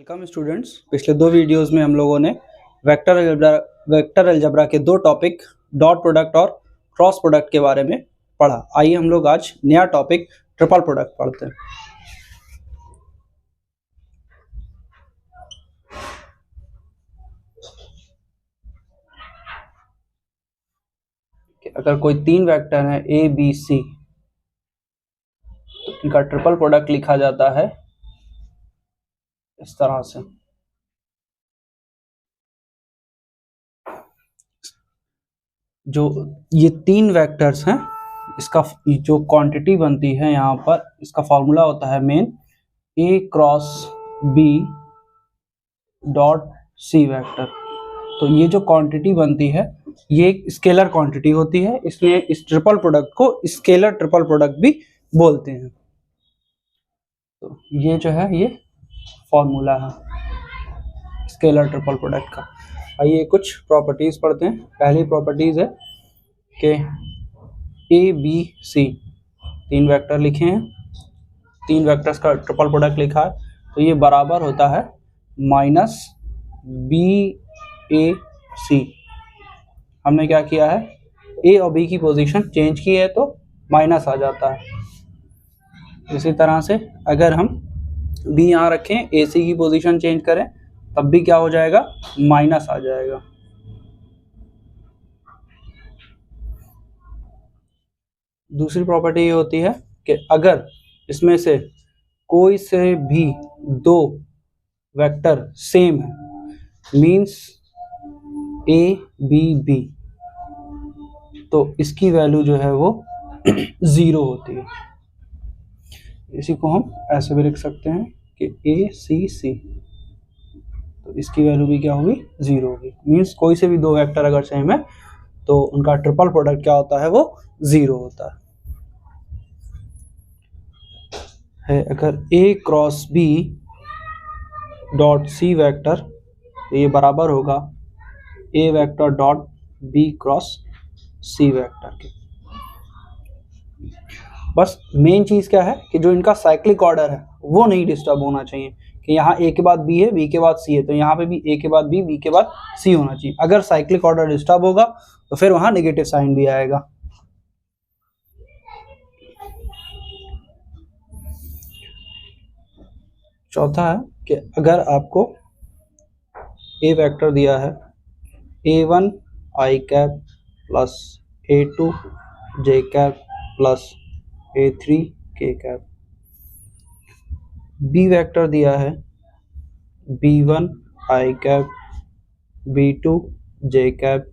Welcome students. पिछले दो videos में हम लोगों ने वेक्टर अलजेब्रा के दो टॉपिक डॉट प्रोडक्ट और क्रॉस प्रोडक्ट के बारे में पढ़ा। आइए हम लोग आज नया टॉपिक ट्रिपल प्रोडक्ट पढ़ते हैं। अगर कोई तीन वेक्टर है ए बी सी तो इनका ट्रिपल प्रोडक्ट लिखा जाता है इस तरह से। जो ये तीन वेक्टर्स हैं, इसका जो क्वांटिटी बनती है यहाँ पर, इसका फॉर्मूला होता है मेन A cross B dot C vector. तो ये जो क्वांटिटी बनती है ये एक स्केलर क्वांटिटी होती है, इसलिए इस ट्रिपल प्रोडक्ट को स्केलर ट्रिपल प्रोडक्ट भी बोलते हैं। तो ये जो है ये फॉर्मूला है स्केलर ट्रिपल प्रोडक्ट का। आइए कुछ प्रॉपर्टीज पढ़ते हैं। पहली प्रॉपर्टीज है कि ए बी सी तीन वेक्टर लिखे हैं, तीन वेक्टर्स का ट्रिपल प्रोडक्ट लिखा है, तो ये बराबर होता है माइनस बी ए सी। हमने क्या किया है, ए और बी की पोजीशन चेंज की है तो माइनस आ जाता है। इसी तरह से अगर हम बी यहाँ रखें, ए सी की पोजीशन चेंज करें तब भी क्या हो जाएगा, माइनस आ जाएगा। दूसरी प्रॉपर्टी ये होती है कि अगर इसमें से कोई से भी दो वेक्टर सेम है, मींस ए बी बी, तो इसकी वैल्यू जो है वो 0 होती है। इसी को हम ऐसे भी लिख सकते हैं कि ए सी सी, तो इसकी वैल्यू भी क्या होगी, 0 होगी। मींस कोई से भी दो वेक्टर अगर सेम है तो उनका ट्रिपल प्रोडक्ट क्या होता है, वो 0 होता है। अगर A cross B dot C vector, तो ये बराबर होगा A vector dot B cross C vector के। बस मेन चीज क्या है कि जो इनका साइक्लिक ऑर्डर है वो नहीं डिस्टर्ब होना चाहिए, कि यहाँ ए के बाद बी है, बी के बाद सी है, तो यहाँ पे भी ए के बाद बी, बी के बाद सी होना चाहिए। अगर साइक्लिक ऑर्डर डिस्टर्ब होगा तो फिर वहां नेगेटिव साइन भी आएगा। चौथा है कि अगर आपको ए वेक्टर दिया है a1 i cap plus a2 j cap plus a3 k cap, B vector दिया है b1 i cap b2 j cap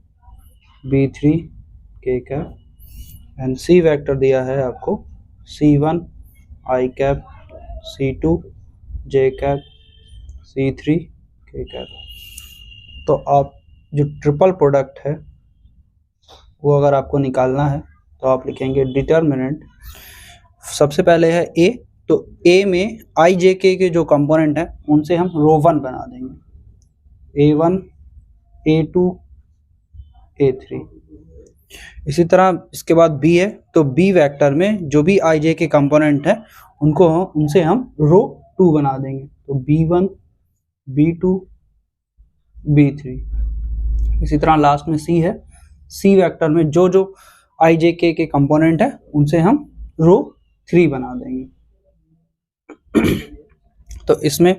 b3 k cap, and C vector दिया है आपको c1 i cap c2 j cap c3 k cap. तो आप जो triple product है वो अगर आपको निकालना है तो आप लिखेंगे डिटर्मिनेंट। सबसे पहले है ए, तो ए में आई जे के जो कंपोनेंट है उनसे हम रो 1 बना देंगे, a1 a2 a3। इसी तरह इसके बाद बी है, तो बी वेक्टर में जो भी आई जे के कंपोनेंट है उनसे हम रो 2 बना देंगे, तो b1 b2 b3। इसी तरह लास्ट में सी है, सी वेक्टर में जो जो आई जे के कंपोनेंट है उनसे हम रो 3 बना देंगे। तो इसमें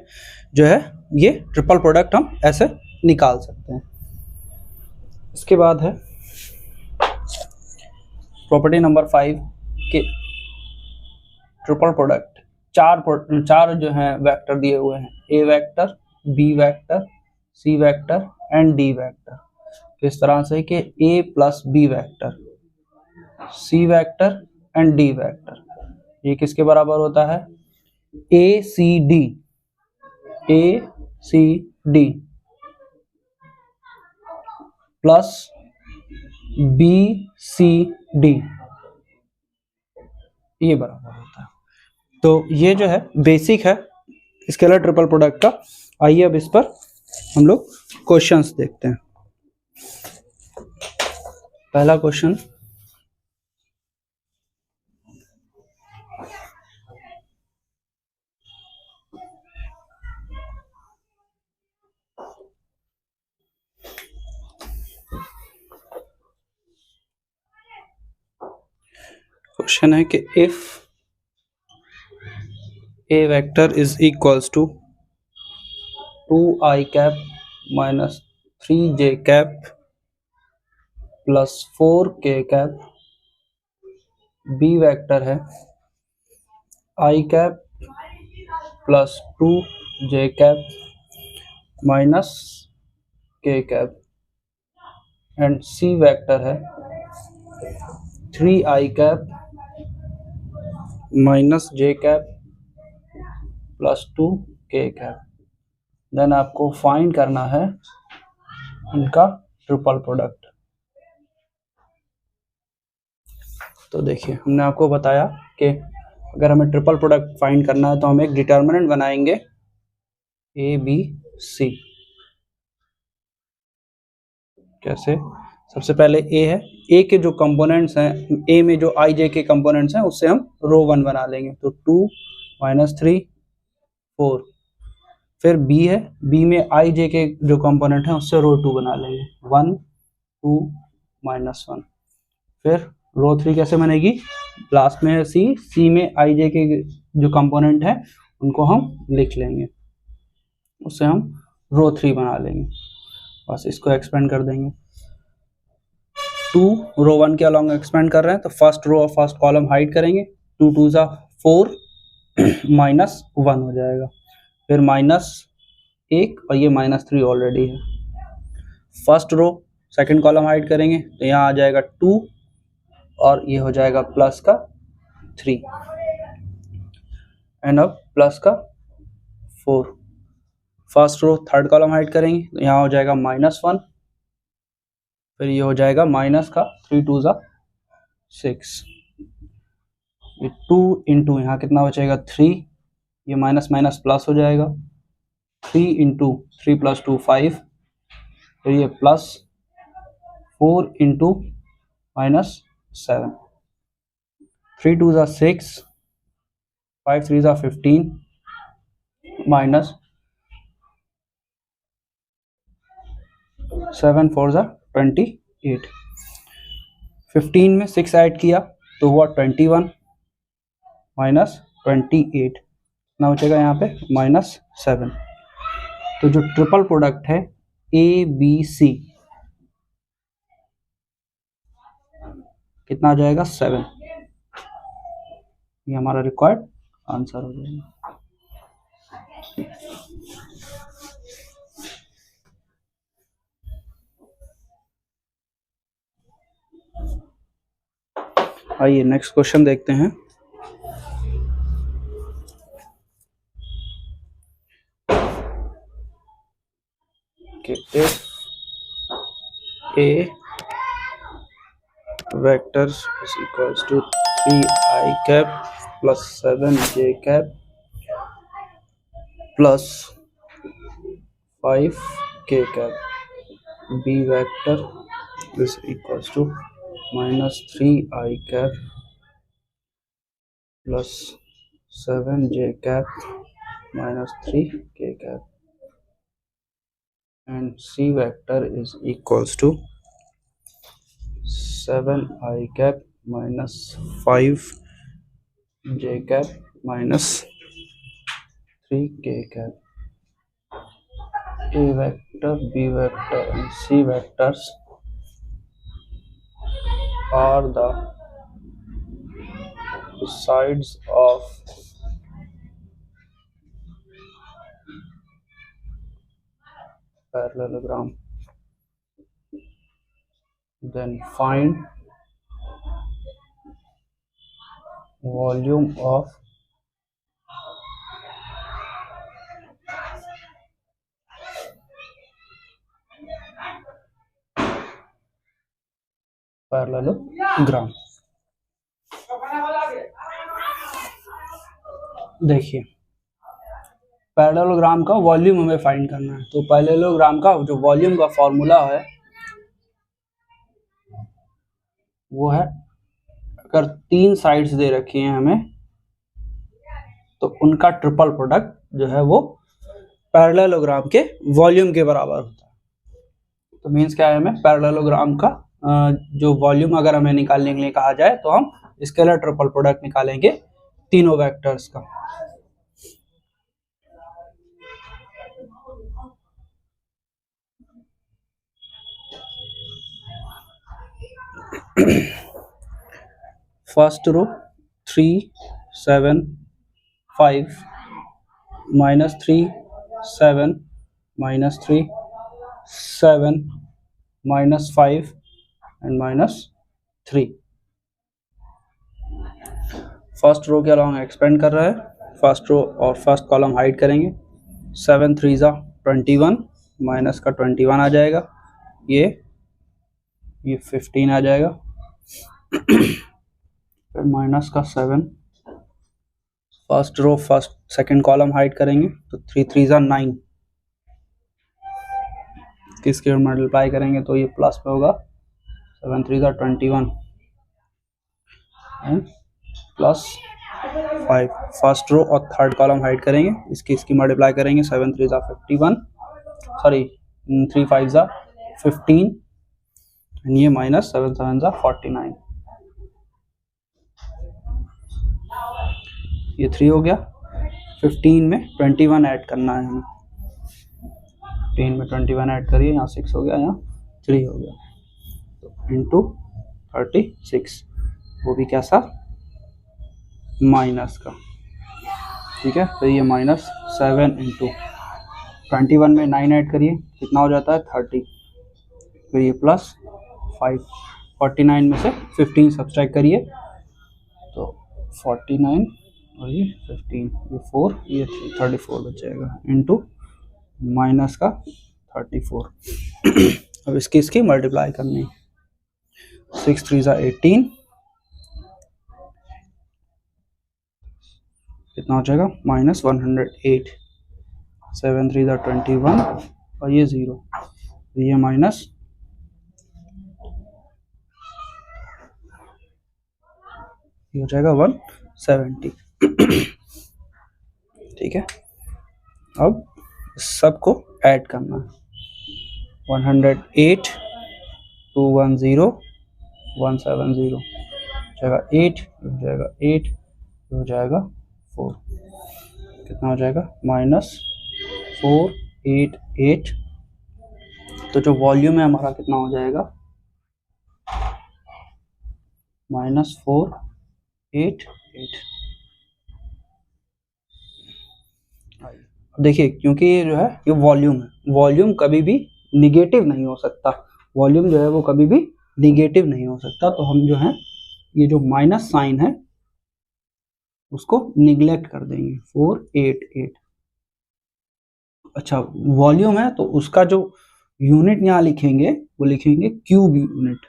जो है ये ट्रिपल प्रोडक्ट हम ऐसे निकाल सकते हैं। इसके बाद है प्रॉपर्टी नंबर 5 के ट्रिपल प्रोडक्ट चार जो है वेक्टर दिए हुए हैं, A vector B vector C vector and D vector. किस तरह से कि A plus B vector C vector and D vector, ये किसके बराबर होता है, A C D plus B C D, ये बराबर होता है। तो ये जो है बेसिक है स्केलर ट्रिपल प्रोडक्ट का। आइए अब इस पर हम लोग क्वेश्चंस देखते हैं। पहला क्वेश्चन, क्वेश्चन है कि if a vector is equals to 2i cap minus 3j cap plus 4k cap, b vector है i cap plus 2j cap minus k cap and c vector है 3i cap minus j cap plus 2k cap। Then आपको find करना है इनका triple product. तो देखिए हमने आपको बताया कि अगर हमें ट्रिपल प्रोडक्ट फाइंड करना है तो हम एक डिटर्मिनेंट बनाएंगे ए बी सी। कैसे? सबसे पहले ए है, ए के जो कंपोनेंट्स हैं, ए में जो आई जे के कंपोनेंट्स हैं उससे हम रो 1 बना लेंगे, तो 2 माइनस 3 4। फिर बी है, बी में आई जे के जो कंपोनेंट हैं उससे रो 2 बना लेंगे, 1 2 माइनस 1। फिर रो 3 कैसे बनेगी? लास्ट में है सी, सी में आई जे के जो कंपोनेंट है उनको हम लिख लेंगे, उससे हम रो 3 बना लेंगे। बस इसको एक्सपेंड कर देंगे। 2 रो 1 के अलॉन्ग एक्सपेंड कर रहे हैं तो फर्स्ट रो और फर्स्ट कॉलम हाइड करेंगे, 2 2 जा 4 माइनस 1 हो जाएगा। फिर माइनस 1 और ये माइनस 3 ऑलरेडी है। First row second column hide करेंगे तो यहाँ आ जाएगा 2 और ये हो जाएगा प्लस का 3 एंड अब प्लस का 4। First row third column hide करेंगे तो यहाँ हो जाएगा -1, फिर ये हो जाएगा माइनस का 3 2 जा 6, ये 2 इंटू यहाँ कितना बचेगा 3, ये माइनस माइनस प्लस हो जाएगा, 3 इंटू 3 प्लस 2 5, फिर ये प्लस 4 इंटू माइनस 7, 3 2 जा 6, 5 3 जा 15 माइनस 7 4 जा 28। 15 में 6 ऐड किया तो हुआ 21 माइनस 28, ना बचेगा यहाँ पे -7। तो जो ट्रिपल प्रोडक्ट है ए बी सी कितना आ जाएगा 7। ये हमारा रिक्वायर्ड आंसर हो जाएगा। आइए नेक्स्ट क्वेश्चन देखते हैं। कि if a vector is equals to 3i cap plus 7j cap plus 5k cap, b vector is equals to -3i cap plus 7j cap minus 3k cap and c vector is equals to 7i cap minus 5j cap minus 3k cap. A vector, b vector and c vectors are the sides of parallelogram. Then find volume of parallelogram. देखिए parallelogram का volume हमें find करना है, तो parallelogram का जो volume का formula है वो है, अगर 3 साइड्स दे रखी हैं हमें तो उनका ट्रिपल प्रोडक्ट जो है वो पैरेललोग्राम के वॉल्यूम के बराबर होता है। तो मीन्स क्या है, हमें पैरेललोग्राम का जो वॉल्यूम अगर हमें निकालने के लिए कहा जाए तो हम स्केलर ट्रिपल प्रोडक्ट निकालेंगे तीनों वेक्टर्स का। First row 3 7 5 -3 7 -3 7 -5 and -3। First row के अलॉन्ग एक्सपेंड कर रहा है, फर्स्ट रो और फर्स्ट कॉलम हाइड करेंगे। 7 3 ज़ा 21, माइनस का 21 आ जाएगा, ये 15 आ जाएगा, फिर माइनस का 7। First row first second column hide करेंगे तो 3 3 ज़ा 9, किसके मल्टीप्लाई करेंगे तो ये प्लस में होगा, 7 3 ज़ा 21 एंड प्लस 5। फर्स्ट रो और थर्ड कॉलम हाइड करेंगे, इसकी मल्टीप्लाई करेंगे, 7 3 ज़ा 51, सॉरी 3 5 ज़ा 15 एंड ये माइनस 7 7 ज़ा 49, ये 3 हो गया। 15 में 21 ऐड करना है हमें, 15 में 21 ऐड करिए, यहाँ 6 हो गया, यहाँ 3 हो गया, तो इंटू 36, वो भी कैसा, माइनस का, ठीक है। तो ये -7 इंटू 21 में 9 ऐड करिए, कितना हो जाता है 30, फिर ये +5, 49 में से 15 सब्सट्रैक्ट करिए तो 49 और ये 15, ये 4, ये 3, 34 बच जाएगा, इंटू माइनस का 34। अब इसकी मल्टीप्लाई करनी, 6 3 ज़ा 18, कितना हो जाएगा -108, 7 3 ज़ा 21 और ये 0, ये माइनस, ये हो जाएगा 170, ठीक है। अब सबको ऐड करना है, 108 210 170 जाएगा 8, हो जाएगा 8, हो जाएगा 4, कितना हो जाएगा -488। तो जो वॉल्यूम है हमारा कितना हो जाएगा, -488। देखिए क्योंकि ये जो है ये वॉल्यूम है, वॉल्यूम कभी भी निगेटिव नहीं हो सकता, वॉल्यूम जो है वो कभी भी निगेटिव नहीं हो सकता, तो हम जो है ये जो माइनस साइन है उसको निगलेक्ट कर देंगे, 488। अच्छा वॉल्यूम है तो उसका जो यूनिट यहाँ लिखेंगे वो लिखेंगे क्यूब यूनिट,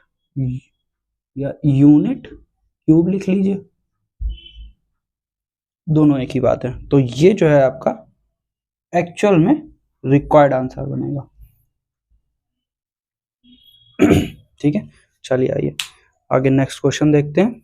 या यूनिट क्यूब लिख लीजिए, दोनों एक ही बात है। तो ये जो है आपका एक्चुअल में रिक्वायर्ड आंसर बनेगा। ठीक है, चलिए आइए आगे नेक्स्ट क्वेश्चन देखते हैं।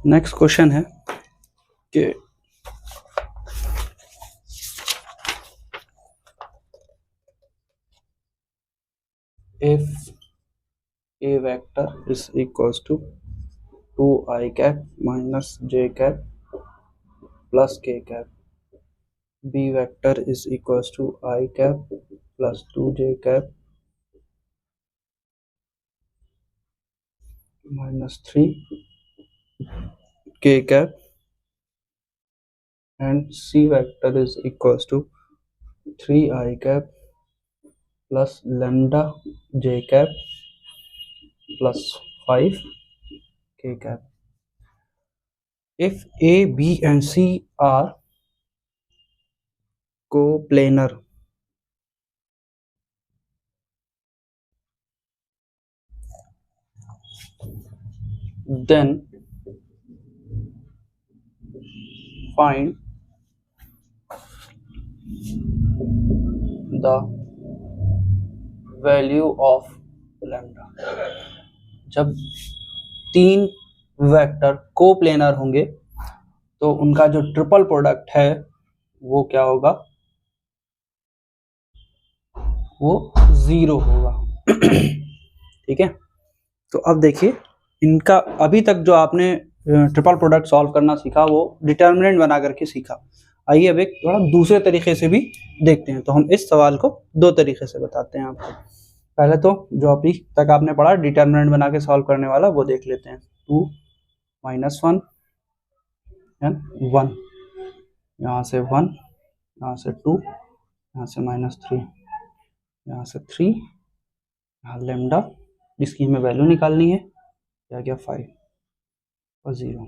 नेक्स्ट क्वेश्चन है कि if a vector is equals to 2i cap minus j cap plus k cap, b vector is equals to I cap plus 2j cap minus 3k cap, and c vector is equals to 3i cap plus lambda j cap plus 5k cap. If a, b and c are coplanar, then find the value of lambda. जब तीन vector coplanar होंगे तो उनका जो triple product है वो क्या होगा, वो 0 होगा। ठीक है, तो अब देखिए इनका अभी तक जो आपने ट्रिपल प्रोडक्ट सॉल्व करना सीखा वो डिटर्मिनेंट बना करके सीखा। आइए अब एक थोड़ा दूसरे तरीके से भी देखते हैं। तो हम इस सवाल को दो तरीके से बताते हैं आपको। पहले तो जो अभी तक आपने पढ़ा डिटर्मिनेंट बना के सॉल्व करने वाला वो देख लेते हैं। 2 - 1 एंड 1, यहाँ से 1, यहाँ से 2, यहाँ से -3, यहाँ से 3, यहाँ लेमडा जिसकी हमें वैल्यू निकालनी है क्या गया 5 और 0।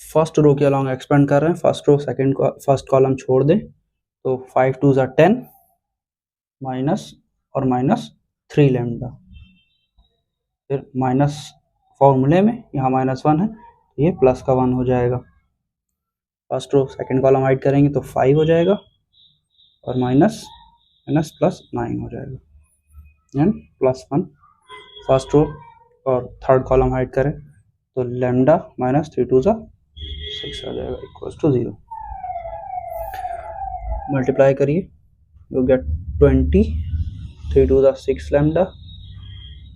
फर्स्ट रो के अलॉन्ग एक्सपेंड कर रहे हैं, फर्स्ट रो फर्स्ट कॉलम छोड़ दें तो 5 2 = 10 माइनस और -3 लेमडा, फिर माइनस फॉर्मूले में यहाँ -1 है तो ये प्लस का 1 हो जाएगा। First row second column hide करेंगे तो 5 हो जाएगा और माइनस प्लस 9 हो जाएगा एंड +1। फर्स्ट रो और थर्ड कॉलम हाइड करें तो लेमडा -3 2 = 6 आ जाएगा इक्वल्स टू 0। मल्टीप्लाई करिए, you get 20, 3 2 = 6 lambda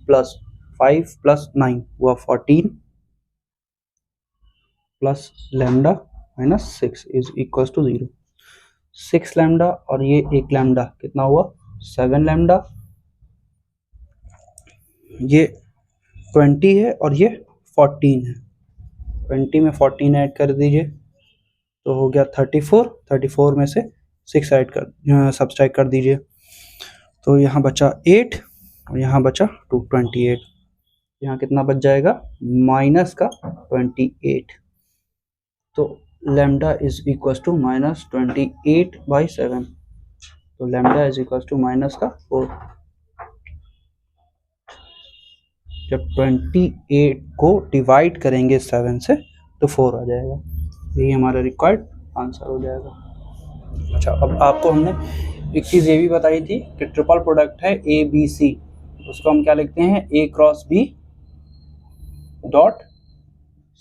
plus 5 plus 9 हुआ 14 plus lambda -6 is equals to 0। 6 lambda और ये 1 लेमडा कितना हुआ 7 लेमडा, ये 20 है और ये 14 है, 20 में 14 ऐड कर दीजिए तो हो गया 34, 34 में से 6 ऐड कर सब्सट्रैक्ट कर दीजिए तो यहाँ बचा 8 और यहाँ बचा 28। यहाँ कितना बच जाएगा माइनस का 28, तो लेमडा इज इक्वल टू -28/7, तो lambda is equal to minus का 4। जब 28 को डिवाइड करेंगे 7 से तो 4 आ जाएगा, यही हमारा रिक्वायर्ड आंसर हो जाएगा। अच्छा, अब आपको हमने एक चीज़ ये भी बताई थी कि ट्रिपल प्रोडक्ट है ए बी सी, उसको हम क्या लिखते हैं A cross B dot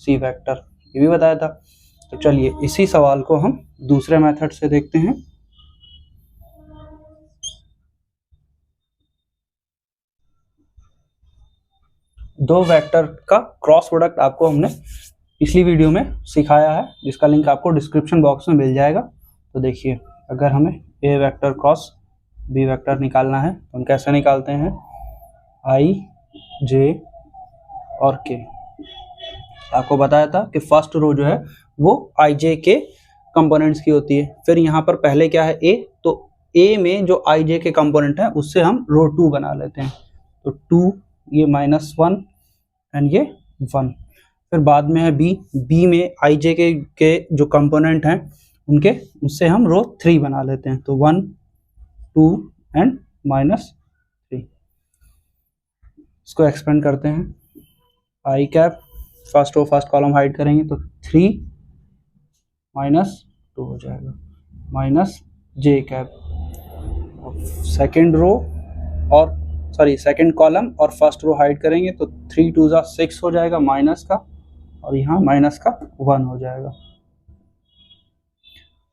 C vector, ये भी बताया था। तो चलिए इसी सवाल को हम दूसरे मेथड से देखते हैं। दो वेक्टर का क्रॉस प्रोडक्ट आपको हमने पिछली वीडियो में सिखाया है जिसका लिंक आपको डिस्क्रिप्शन बॉक्स में मिल जाएगा। तो देखिए अगर हमें A vector cross B vector निकालना है तो हम कैसे निकालते हैं, I J और K। आपको बताया था कि फर्स्ट रो जो है वो I J के कंपोनेंट्स की होती है। फिर यहाँ पर पहले क्या है A, तो A में जो I J के कंपोनेंट है उससे हम रो 2 बना लेते हैं, तो 2 ये -1 एंड ये 1। फिर बाद में है B में I J के जो कंपोनेंट हैं उनके उससे हम रो 3 बना लेते हैं, तो 1 2 एंड -3। इसको एक्सपेंड करते हैं, I cap first row first column hide करेंगे तो 3 -2 हो जाएगा -j कैप। सेकेंड रो और सेकेंड कॉलम और फर्स्ट रो हाइड करेंगे तो 3 2 = 6 हो जाएगा माइनस का, और यहाँ माइनस का 1 हो जाएगा।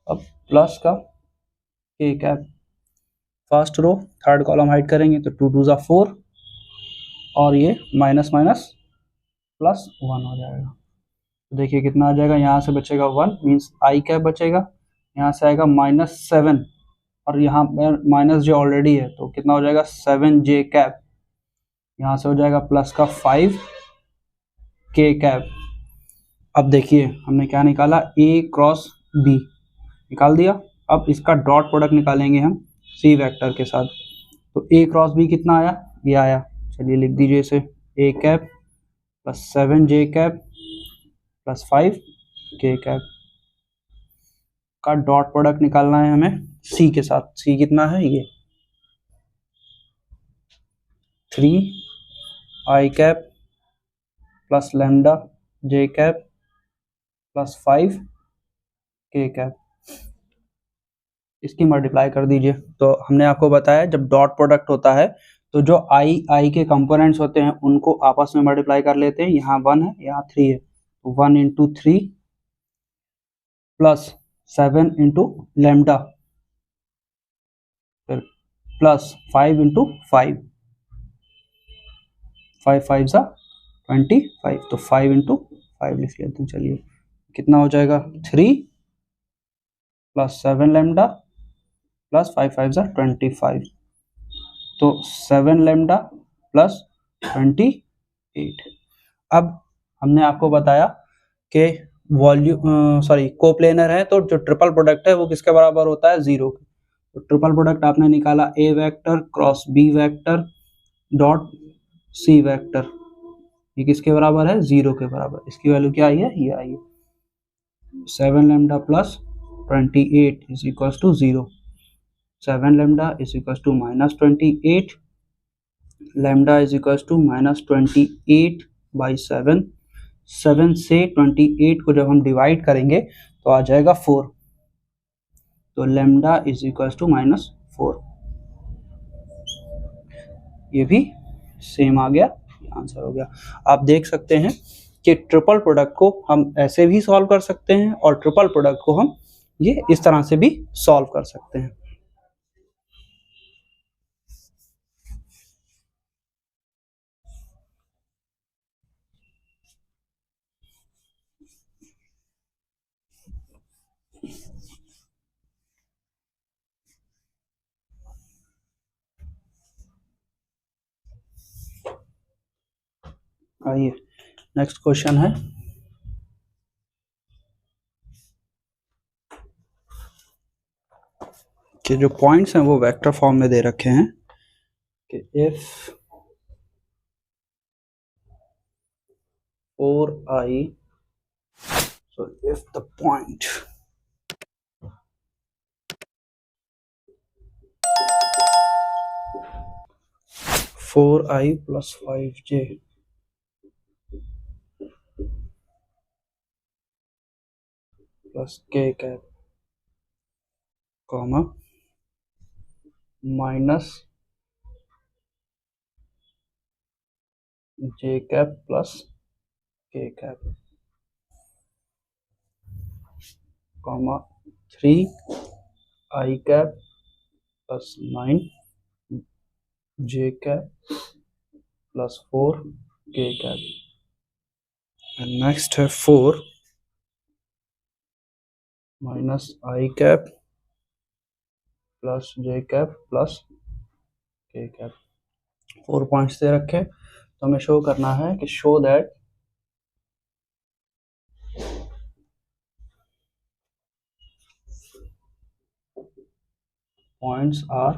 अब प्लस का k cap, first row third column hide करेंगे तो 2 2 = 4 और ये माइनस प्लस 1 हो जाएगा। तो देखिए कितना आ जाएगा, यहाँ से बचेगा 1 मीन्स I कैप बचेगा, यहाँ से आएगा -7 और यहाँ पर माइनस जो ऑलरेडी है तो कितना हो जाएगा 7j कैप, यहाँ से हो जाएगा प्लस का 5k कैप। अब देखिए हमने क्या निकाला A क्रॉस B निकाल दिया। अब इसका डॉट प्रोडक्ट निकालेंगे हम C वेक्टर के साथ, तो A क्रॉस B कितना आया, ये आया। चलिए लिख दीजिए इसे A cap plus 7j cap plus 5k cap का डॉट प्रोडक्ट निकालना है हमें C के साथ। C कितना है, ये 3I cap plus lambda j cap plus 5k cap, इसकी मल्टीप्लाई कर दीजिए। तो हमने आपको बताया जब डॉट प्रोडक्ट होता है तो जो आई के कंपोनेंट्स होते हैं उनको आपस में मल्टीप्लाई कर लेते हैं। यहाँ 1 है, यहाँ 3 है, तो 1 इंटू 3 प्लस 7 इंटू लेमडा, फिर प्लस 5 इंटू 5, 5 5 सा 25, तो 5 इंटू 5 लिख लेते हैं। चलिए कितना हो जाएगा, 3 प्लस 7 लेमडा प्लस 5 5 सा 25, तो 7 लेमडा प्लस 28। अब हमने आपको बताया कि कोप्लेनर है, तो जो ट्रिपल प्रोडक्ट है वो किसके बराबर होता है, 0 के। तो ट्रिपल प्रोडक्ट आपने निकाला A vector cross B vector dot C vector, ये किसके बराबर है, 0 के बराबर। इसकी वैल्यू क्या आई है, ये आई है 7 lambda plus 28 is equal to 0। 7 lambda is equal to minus 28, lambda is equal to minus 28 by 7। 7 से 28 को जब हम डिवाइड करेंगे तो आ जाएगा 4, तो lambda is equal to minus 4। ये भी सेम आ गया, आंसर हो गया। आप देख सकते हैं कि ट्रिपल प्रोडक्ट को हम ऐसे भी सॉल्व कर सकते हैं और ट्रिपल प्रोडक्ट को हम ये इस तरह से भी सॉल्व कर सकते हैं। आइए नेक्स्ट क्वेश्चन है, कि जो पॉइंट्स हैं वो वेक्टर फॉर्म में दे रखे हैं कि if 4i, so if the point 4i plus 5j plus k cap comma minus j cap plus k cap comma 3i cap plus 9 j cap plus 4 k cap, and next है 4 minus i cap plus j cap plus k cap। 4 points दे रखे, तो हमें show करना है कि show that points are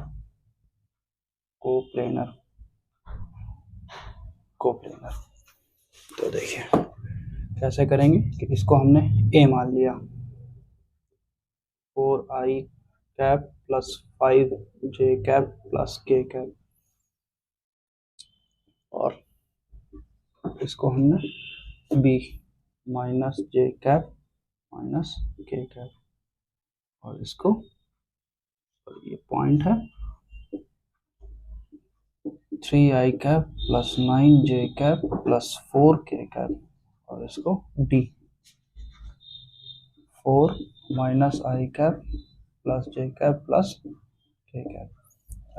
coplanar. तो देखिए कैसे करेंगे कि इसको हमने ए मान लिया, 4i cap plus 5j cap plus k cap, और इसको हमने b minus j cap minus k cap, और इसको, ये पॉइंट है 3i cap plus 9j cap plus 4k cap, और इसको d 4 minus i cap plus j cap plus k cap.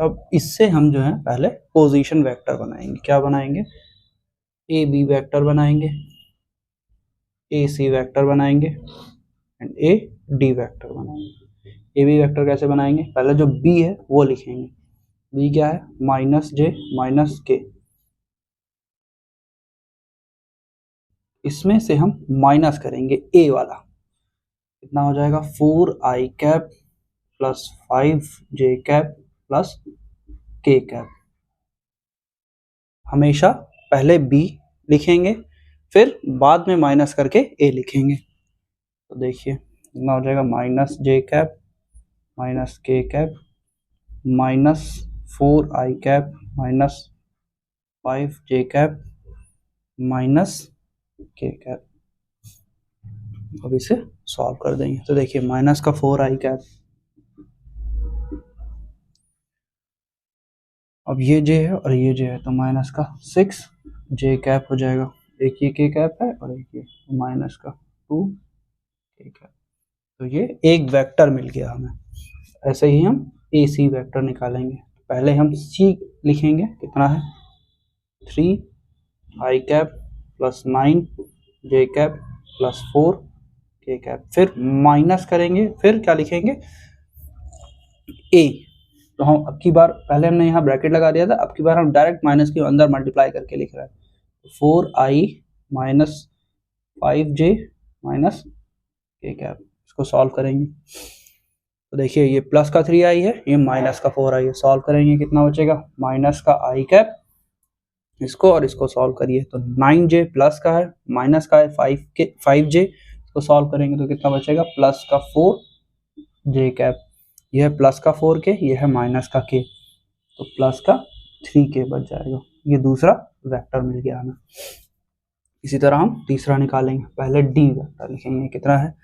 अब इससे हम जो है पहले पोजीशन वेक्टर बनाएंगे। क्या बनाएंगे, ए बी वेक्टर बनाएंगे, ए सी वेक्टर बनाएंगे एंड ए डी वेक्टर बनाएंगे। ए बी वेक्टर कैसे बनाएंगे, पहले जो बी है वो लिखेंगे। बी क्या है, माइनस जे माइनस के, इसमें से हम माइनस करेंगे ए वाला, कितना हो जाएगा 4i cap plus 5j cap plus k cap. हमेशा पहले b लिखेंगे फिर बाद में माइनस करके a लिखेंगे। तो देखिए कितना हो जाएगा, minus j cap minus k cap minus 4i cap minus 5j cap minus k cap. अब इसे सॉल्व कर देंगे। तो देखिए माइनस का 4i कैप अब ये जे है और ये जे है तो माइनस का 6 जे कैप हो जाएगा, एक ये के कैप है और एक ये, तो माइनस का 2 के कैप। तो ये एक वेक्टर मिल गया हमें। ऐसे ही हम ए सी वेक्टर निकालेंगे। पहले हम सी लिखेंगे, कितना है 3 आई कैप प्लस 9 जे कैप प्लस 4 के कैप। फिर माइनस करेंगे, फिर क्या लिखेंगे ए। तो हम अब की बार, पहले हमने यहाँ ब्रैकेट लगा दिया था, अब की बार हम डायरेक्ट माइनस के अंदर मल्टीप्लाई करके लिख रहे हैं। 4i माइनस 5j माइनस के कैप। इसको सॉल्व करेंगे तो देखिए ये प्लस का 3i है, ये माइनस का 4i है। सॉल्व करेंगे कितना बचेगा, माइनस का i कैप, इसको और इसको सॉल्व करिए तो 9j प्लस का है, माइनस का है 5j, इसको सॉल्व करेंगे तो कितना बचेगा, प्लस का 4j कैप। यह है प्लस का 4k, यह है माइनस का k, तो प्लस का 3k बच जाएगा। ये दूसरा वेक्टर मिल गया हमें। इसी तरह हम तीसरा निकालेंगे। पहले डी वेक्टर लिखेंगे, कितना है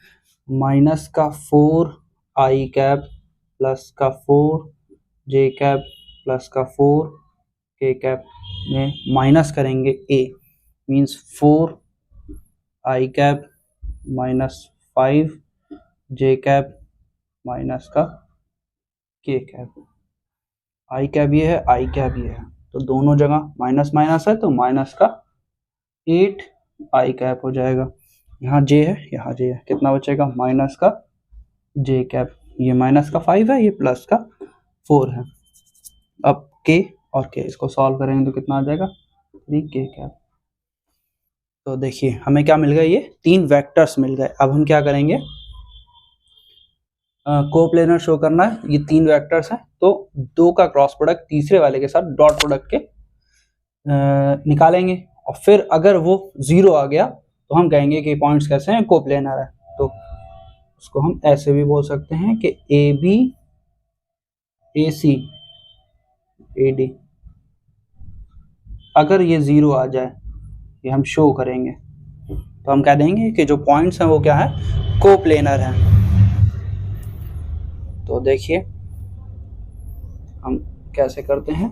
माइनस का 4i कैप प्लस का 4j कैप प्लस का 4k कैप में माइनस करेंगे a, means 4i cap minus 5j cap minus का k कैप। आई कैप ये है, आई कैप ये है, तो दोनों जगह माइनस माइनस है तो माइनस का 8 आई कैप हो जाएगा। यहाँ जे है, यहाँ जे है, कितना बचेगा माइनस का जे कैप। ये माइनस का 5 है, ये प्लस का 4 है। अब के और के इसको सॉल्व करेंगे तो कितना आ जाएगा 3k कैप। तो देखिए हमें क्या मिल गया, ये 3 वेक्टर्स मिल गए। अब हम क्या करेंगे, कोप्लेनर शो करना है। ये 3 वेक्टर्स हैं तो 2 का क्रॉस प्रोडक्ट तीसरे वाले के साथ डॉट प्रोडक्ट के निकालेंगे, और फिर अगर वो 0 आ गया तो हम कहेंगे कि पॉइंट्स कैसे हैं, कोप्लेनर है। तो उसको हम ऐसे भी बोल सकते हैं कि ए B A C A D. अगर ये 0 आ जाए, ये हम शो करेंगे, तो हम कह देंगे कि जो पॉइंट्स हैं वो क्या है, कोप्लेनर हैं। तो देखिए हम कैसे करते हैं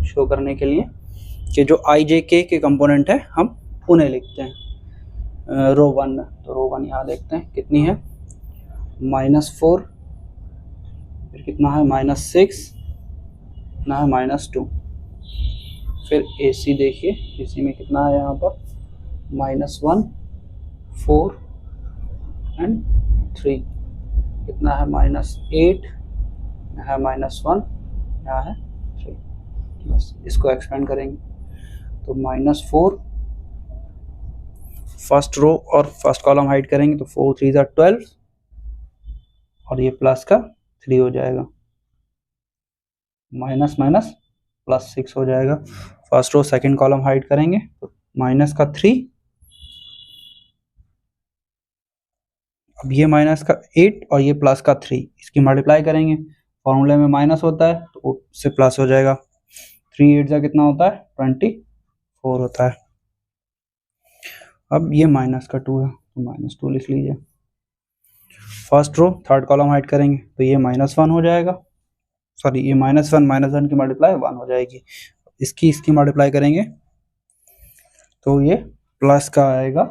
शो करने के लिए, कि जो आई जे के कंपोनेंट है हम उन्हें लिखते हैं रो 1 में। तो रो 1 यहाँ देखते हैं कितनी है, -4, फिर कितना है -6, कितना है -2। फिर ए सी देखिए, ए सी में कितना है यहाँ पर -1, 4 एंड 3, कितना है -8, यहाँ है -1, यहाँ है 3। बस इसको एक्सपेंड करेंगे तो -4 फर्स्ट रो और फर्स्ट कॉलम हाइड करेंगे तो 4 3 12, और ये प्लस का 3 हो जाएगा, माइनस माइनस प्लस 6 हो जाएगा। First row second column hide करेंगे तो माइनस का 3, अब ये माइनस का 8 और ये प्लस का 3, इसकी मल्टीप्लाई करेंगे, फॉर्मूले में माइनस होता है तो उससे प्लस हो जाएगा। 3 8 जा कितना होता है 24 होता है। अब ये माइनस का 2 है तो -2 लिख लीजिए। First row third column hide करेंगे तो ये -1 हो जाएगा, सॉरी ये -1 की मल्टीप्लाई 1 हो जाएगी। इसकी मल्टीप्लाई करेंगे तो ये प्लस का आएगा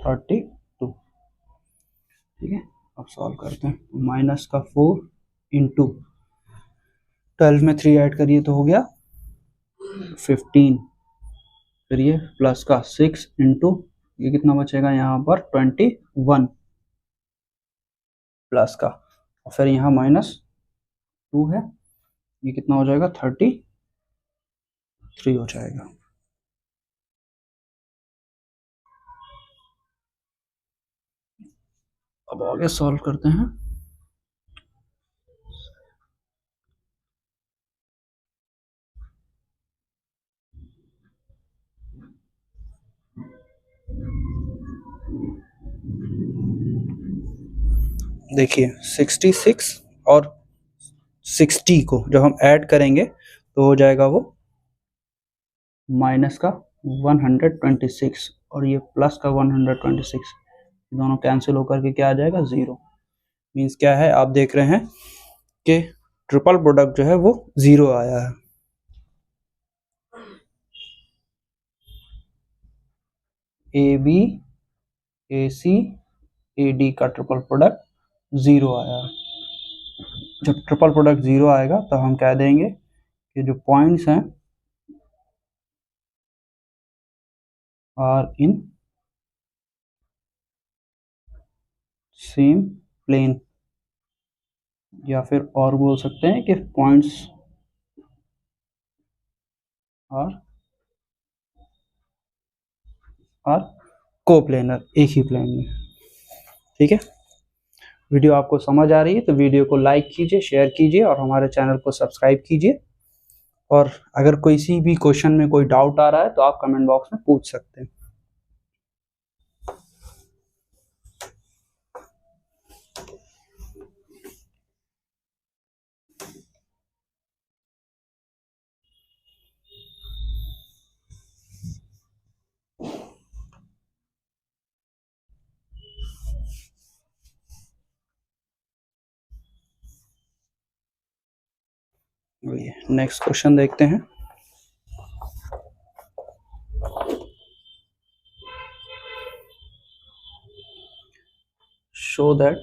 32। ठीक है, अब सॉल्व करते हैं। माइनस का 4 इंटू 12 में 3 ऐड करिए तो हो गया 15, फिर ये प्लस का 6 इंटू ये कितना बचेगा यहाँ पर 21 प्लस का, और फिर यहाँ -2 है, ये कितना हो जाएगा 33 हो जाएगा। अब आगे सॉल्व करते हैं। देखिए 66 और 60 को जब हम ऐड करेंगे तो हो जाएगा वो माइनस का 126 और ये प्लस का 126, दोनों कैंसिल होकर के क्या आ जाएगा 0। मीन्स क्या है, आप देख रहे हैं के ट्रिपल प्रोडक्ट जो है वो 0 आया है। A B A C A D का ट्रिपल प्रोडक्ट 0 आया है। जब ट्रिपल प्रोडक्ट 0 आएगा तो हम कह देंगे कि जो पॉइंट्स हैं आर इन सेम प्लेन, या फिर और बोल सकते हैं कि पॉइंट्स आर कोप्लेनर, एक ही प्लेन में। ठीक है, वीडियो आपको समझ आ रही है तो वीडियो को लाइक कीजिए, शेयर कीजिए और हमारे चैनल को सब्सक्राइब कीजिए। और अगर किसी भी क्वेश्चन में कोई डाउट आ रहा है तो आप कमेंट बॉक्स में पूछ सकते हैं। नेक्स्ट क्वेश्चन देखते हैं। Show that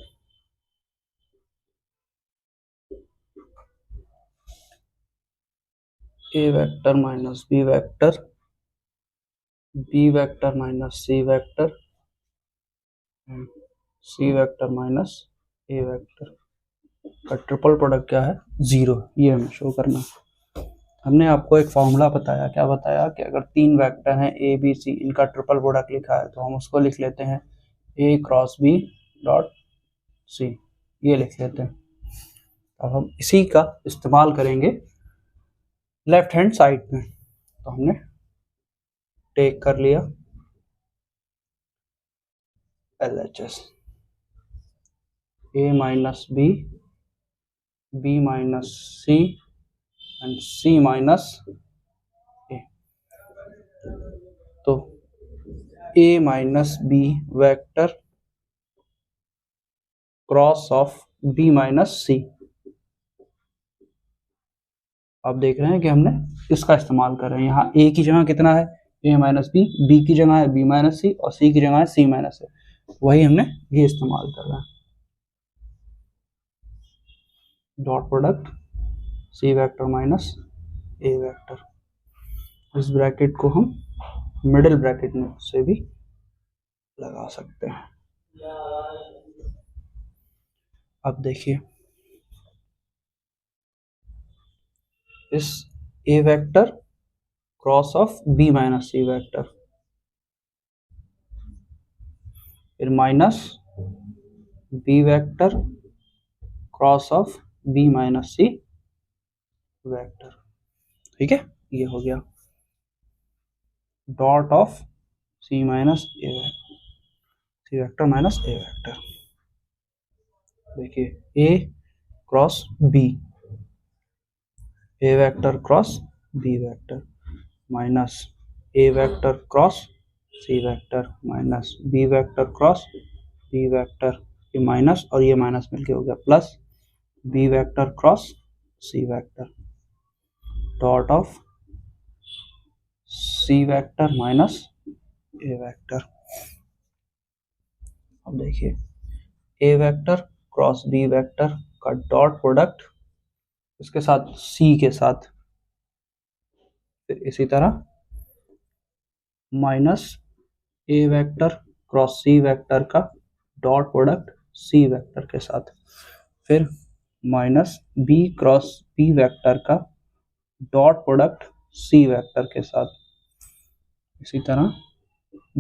a vector minus b vector, b vector minus c vector and c vector minus a vector का ट्रिपल प्रोडक्ट क्या है 0, ये हमें शो करना है। हमने आपको एक फॉर्मूला बताया, क्या बताया कि अगर 3 वेक्टर हैं ए बी सी, इनका ट्रिपल प्रोडक्ट लिखा है तो हम उसको लिख लेते हैं ए क्रॉस बी डॉट सी, ये लिख लेते हैं। अब हम इसी का इस्तेमाल करेंगे लेफ्ट हैंड साइड में। तो हमने टेक कर लिया LHS, a minus B, b minus C and c minus a। तो a minus B vector cross of b minus C. आप देख रहे हैं कि हमने इसका इस्तेमाल कर रहे हैं। यहाँ a की जगह कितना है a माइनस बी, b की जगह है b माइनस सी और c की जगह है c माइनस a, वही हमने ये इस्तेमाल कर रहे हैं। Dot product c vector minus a vector, इस ब्रैकेट को हम मिडिल ब्रैकेट में से भी लगा सकते हैं। अब देखिए इस a vector cross of b minus C vector, फिर minus b vector cross of b minus C vector. ठीक है, ये हो गया dot of c minus a C vector minus a vector. देखिए a cross b, a vector cross b vector minus a vector cross c vector minus b vector cross b vector, ये minus और ये minus मिलके हो गया plus b vector cross c vector dot of c vector minus a vector. अब देखिए a vector cross b vector का dot product इसके साथ c के साथ, फिर इसी तरह minus a vector cross c vector का डॉट प्रोडक्ट c वेक्टर के साथ, फिर minus b cross b vector का डॉट प्रोडक्ट c वेक्टर के साथ, इसी तरह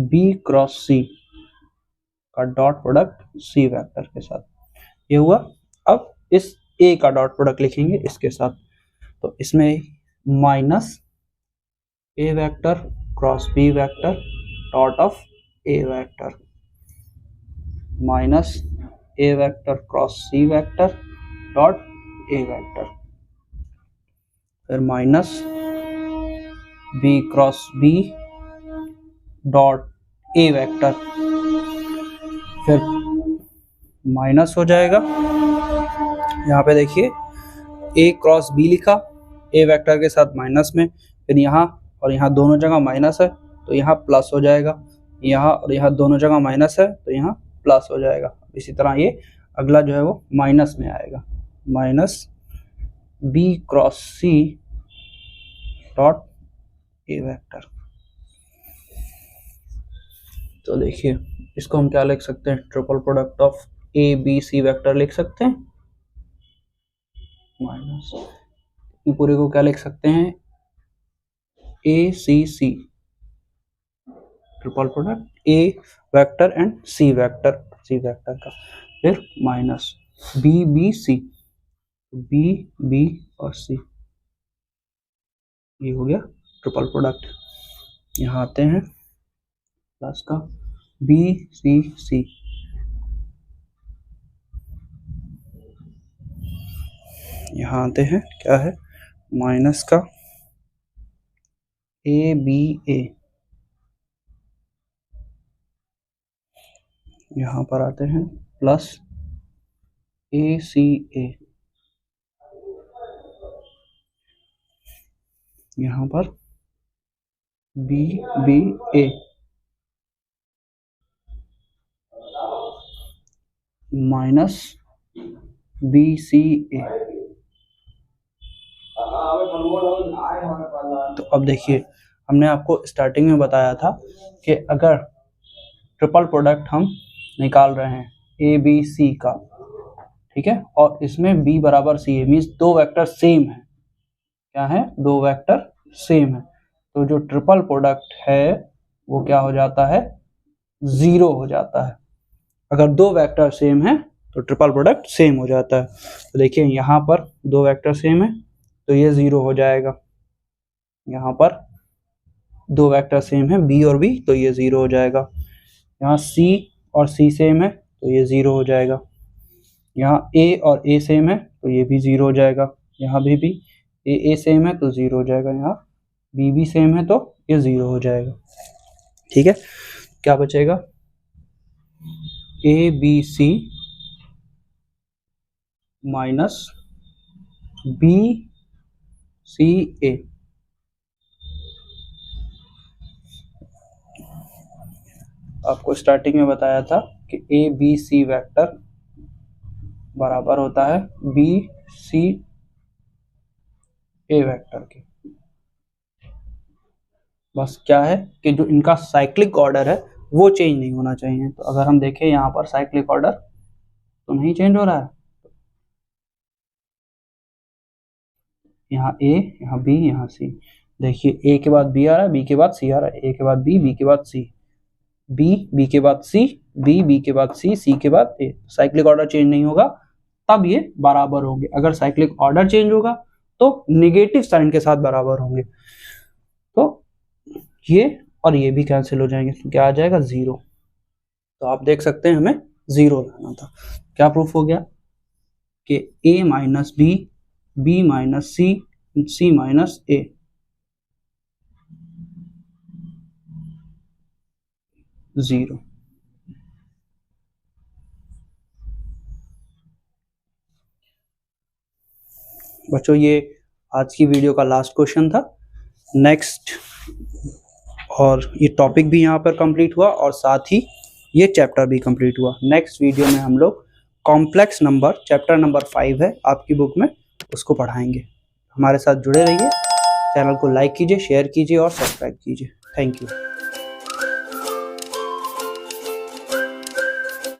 b क्रॉस c का डॉट प्रोडक्ट c वेक्टर के साथ। ये हुआ। अब इस a का डॉट प्रोडक्ट लिखेंगे इसके साथ, तो इसमें minus a vector cross b vector dot of a vector minus a vector cross c vector dot a vector, फिर minus b cross b dot a vector, फिर माइनस हो जाएगा। यहाँ पे देखिए ए क्रॉस बी लिखा, ए वेक्टर के साथ माइनस में, फिर यहाँ और यहाँ दोनों जगह माइनस है तो यहाँ प्लस हो जाएगा, यहाँ और यहाँ दोनों जगह माइनस है तो यहाँ प्लस हो जाएगा। इसी तरह ये अगला जो है वो माइनस में आएगा, minus B cross C dot A vector. तो देखिए इसको हम क्या लिख सकते हैं, triple product of A B C vector लिख सकते हैं, माइनस पूरे को क्या लिख सकते हैं, A C C, triple product A vector and C vector का, फिर minus B B C, B B और सी, ये हो गया ट्रिपल प्रोडक्ट। यहाँ आते हैं प्लस का बी सी सी, यहाँ आते हैं क्या है माइनस का ए बी ए, यहाँ पर आते हैं प्लस ए सी ए, यहाँ पर बी बी ए माइनस बी सी ए। तो अब देखिए हमने आपको स्टार्टिंग में बताया था कि अगर ट्रिपल प्रोडक्ट हम निकाल रहे हैं ए बी सी का, ठीक है, और इसमें बी बराबर सी है, मीन्स दो वेक्टर सेम है, क्या है, दो वेक्टर सेम है, तो जो ट्रिपल प्रोडक्ट है वो क्या हो जाता है, जीरो हो जाता है। अगर दो वेक्टर सेम है तो ट्रिपल प्रोडक्ट सेम हो जाता है। तो देखिए यहाँ पर दो वेक्टर सेम है तो ये जीरो हो जाएगा, यहाँ पर दो वेक्टर सेम है बी और बी तो ये जीरो हो जाएगा, यहाँ सी और सी सेम है तो ये जीरो हो जाएगा, यहाँ ए और ए सेम है तो ये भी जीरो हो जाएगा, यहाँ भी ए सेम है तो जीरो हो जाएगा, यहाँ बी सेम है तो ये जीरो हो जाएगा। ठीक है, क्या बचेगा, A B C minus B C A. आपको स्टार्टिंग में बताया था कि ए बी सी वेक्टर बराबर होता है बी सी ए वेक्टर के। बस क्या है कि जो इनका साइक्लिक ऑर्डर है वो चेंज नहीं होना चाहिए। तो अगर हम देखें यहाँ पर साइक्लिक ऑर्डर तो नहीं चेंज हो रहा है, यहाँ ए, यहाँ बी, यहाँ सी, देखिए ए के बाद बी आ रहा है, बी के बाद सी आ रहा है, ए के बाद बी, बी के बाद सी, बी के बाद सी, बी के बाद सी के बाद ए। साइक्लिक ऑर्डर चेंज नहीं होगा तब ये बराबर होंगे। अगर साइक्लिक ऑर्डर चेंज होगा तो नेगेटिव साइन के साथ बराबर होंगे। तो ये और ये भी कैंसिल हो जाएंगे तो क्या आ जाएगा, जीरो। तो आप देख सकते हैं हमें जीरो लाना था। क्या प्रूफ हो गया कि ए माइनस बी, बी माइनस सी, सी माइनस ए, जीरो। बच्चों ये आज की वीडियो का लास्ट क्वेश्चन था। नेक्स्ट, और ये टॉपिक भी यहाँ पर कंप्लीट हुआ और साथ ही ये चैप्टर भी कंप्लीट हुआ। नेक्स्ट वीडियो में हम लोग कॉम्प्लेक्स नंबर, चैप्टर नंबर 5 है आपकी बुक में, उसको पढ़ाएंगे। हमारे साथ जुड़े रहिए, चैनल को लाइक कीजिए, शेयर कीजिए और सब्सक्राइब कीजिए। Thank you.